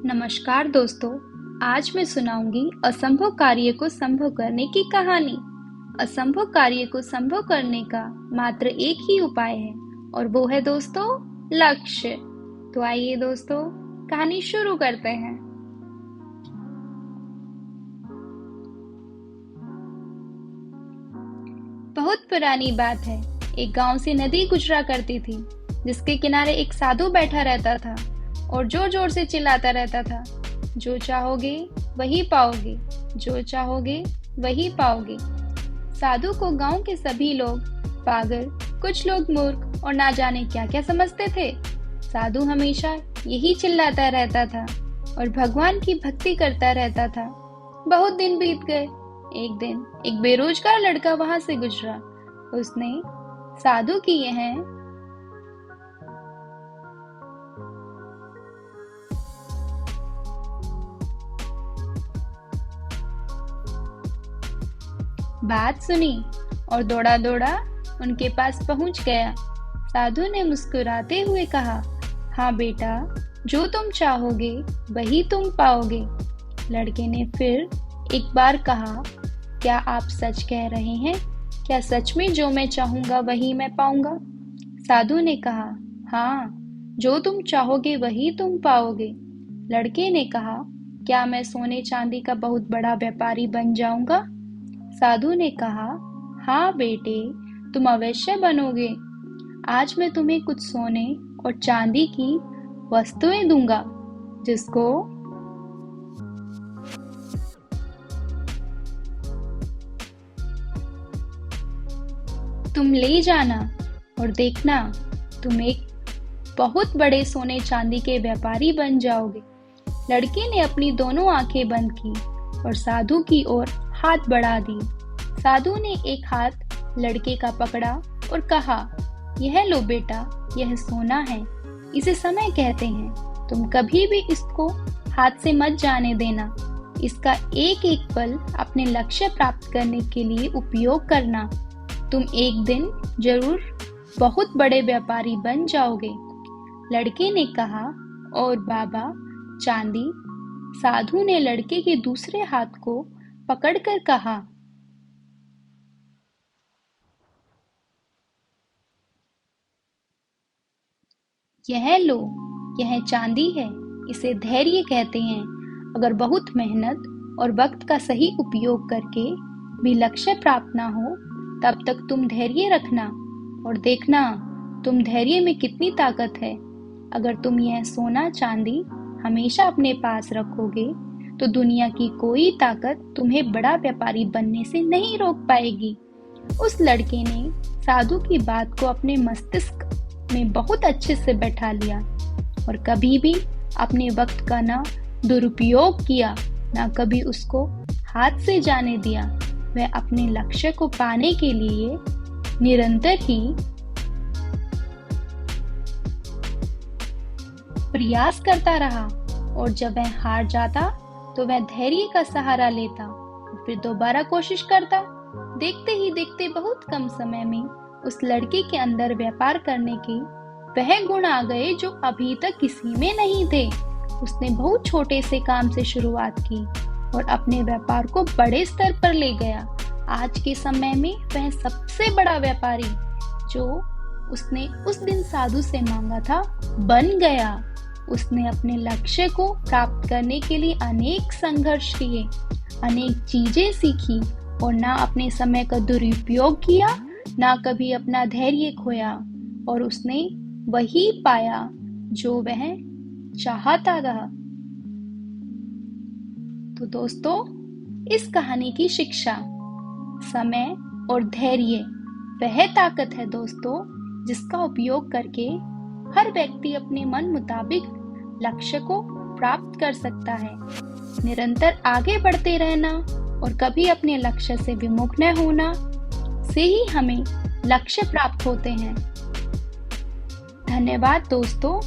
नमस्कार दोस्तों। आज मैं सुनाऊंगी असंभव कार्य को संभव करने की कहानी। असंभव कार्य को संभव करने का मात्र एक ही उपाय है और वो है दोस्तों लक्ष्य। तो आइए दोस्तों कहानी शुरू करते हैं। बहुत पुरानी बात है। एक गांव से नदी गुजरा करती थी जिसके किनारे एक साधु बैठा रहता था और जोर जोर से चिल्लाता रहता था, जो चाहोगे वही पाओगे, जो चाहोगे वही पाओगे। साधु को गांव के सभी लोग पागल, कुछ लोग मूर्ख और ना जाने क्या क्या समझते थे। साधु हमेशा यही चिल्लाता रहता था और भगवान की भक्ति करता रहता था। बहुत दिन बीत गए। एक दिन एक बेरोजगार लड़का वहां से गुजरा। उसने साधु की यह बात सुनी और दौड़ा दौड़ा उनके पास पहुंच गया। साधु ने मुस्कुराते हुए कहा, हाँ बेटा, जो तुम चाहोगे वही तुम पाओगे। लड़के ने फिर एक बार कहा, क्या आप सच कह रहे हैं? क्या सच में जो मैं चाहूंगा वही मैं पाऊंगा? साधु ने कहा, हाँ, जो तुम चाहोगे वही तुम पाओगे। लड़के ने कहा, क्या मैं सोने चांदी का बहुत बड़ा व्यापारी बन जाऊंगा? साधु ने कहा, हाँ बेटे, तुम अवश्य बनोगे। आज मैं तुम्हें कुछ सोने और चांदी की वस्तुएं दूंगा जिसको तुम ले जाना और देखना तुम एक बहुत बड़े सोने चांदी के व्यापारी बन जाओगे। लड़के ने अपनी दोनों आंखें बंद की और साधु की ओर हाथ बढ़ा दी। साधु ने एक हाथ लड़के का पकड़ा और कहा, यह लो बेटा, यह सोना है, इसे समय कहते हैं। तुम कभी भी इसको हाथ से मत जाने देना। इसका एक एक पल अपने लक्ष्य प्राप्त करने के लिए उपयोग करना। तुम एक दिन जरूर बहुत बड़े व्यापारी बन जाओगे। लड़के ने कहा, और बाबा चांदी? साधु ने लड़के के दूसरे हाथ को पकड़कर कहा, यह लो, यह चांदी है, इसे धैर्य कहते हैं। अगर बहुत मेहनत और वक्त का सही उपयोग करके भी लक्ष्य प्राप्त ना हो, तब तक तुम धैर्य रखना और देखना तुम धैर्य में कितनी ताकत है। अगर तुम यह सोना चांदी हमेशा अपने पास रखोगे तो दुनिया की कोई ताकत तुम्हें बड़ा व्यापारी बनने से नहीं रोक पाएगी। उस लड़के ने साधु की बात को अपने मस्तिष्क में बहुत अच्छे से बैठा लिया और कभी भी अपने वक्त का ना दुरुपयोग किया, ना कभी उसको हाथ से जाने दिया। वह अपने लक्ष्य को पाने के लिए निरंतर ही प्रयास करता रहा और जब वह हार जाता तो वह धैर्य का सहारा लेता और फिर दोबारा कोशिश करता। देखते ही देखते बहुत कम समय में उस लड़के के अंदर व्यापार करने के वह गुण आ गए जो अभी तक किसी में नहीं थे। उसने बहुत छोटे से काम से शुरुआत की और अपने व्यापार को बड़े स्तर पर ले गया। आज के समय में वह सबसे बड़ा व्यापारी जो उसने उस दिन साधु से मांगा था बन गया। उसने अपने लक्ष्य को प्राप्त करने के लिए अनेक संघर्ष किए, अनेक चीजें सीखी और ना अपने समय का दुरुपयोग किया, ना कभी अपना धैर्य खोया और उसने वही पाया जो वह चाहता था। तो दोस्तों, इस कहानी की शिक्षा, समय और धैर्य वह ताकत है दोस्तों जिसका उपयोग करके हर व्यक्ति अपने मन मुताबिक लक्ष्य को प्राप्त कर सकता है। निरंतर आगे बढ़ते रहना और कभी अपने लक्ष्य से विमुख न होना से ही हमें लक्ष्य प्राप्त होते हैं। धन्यवाद दोस्तों।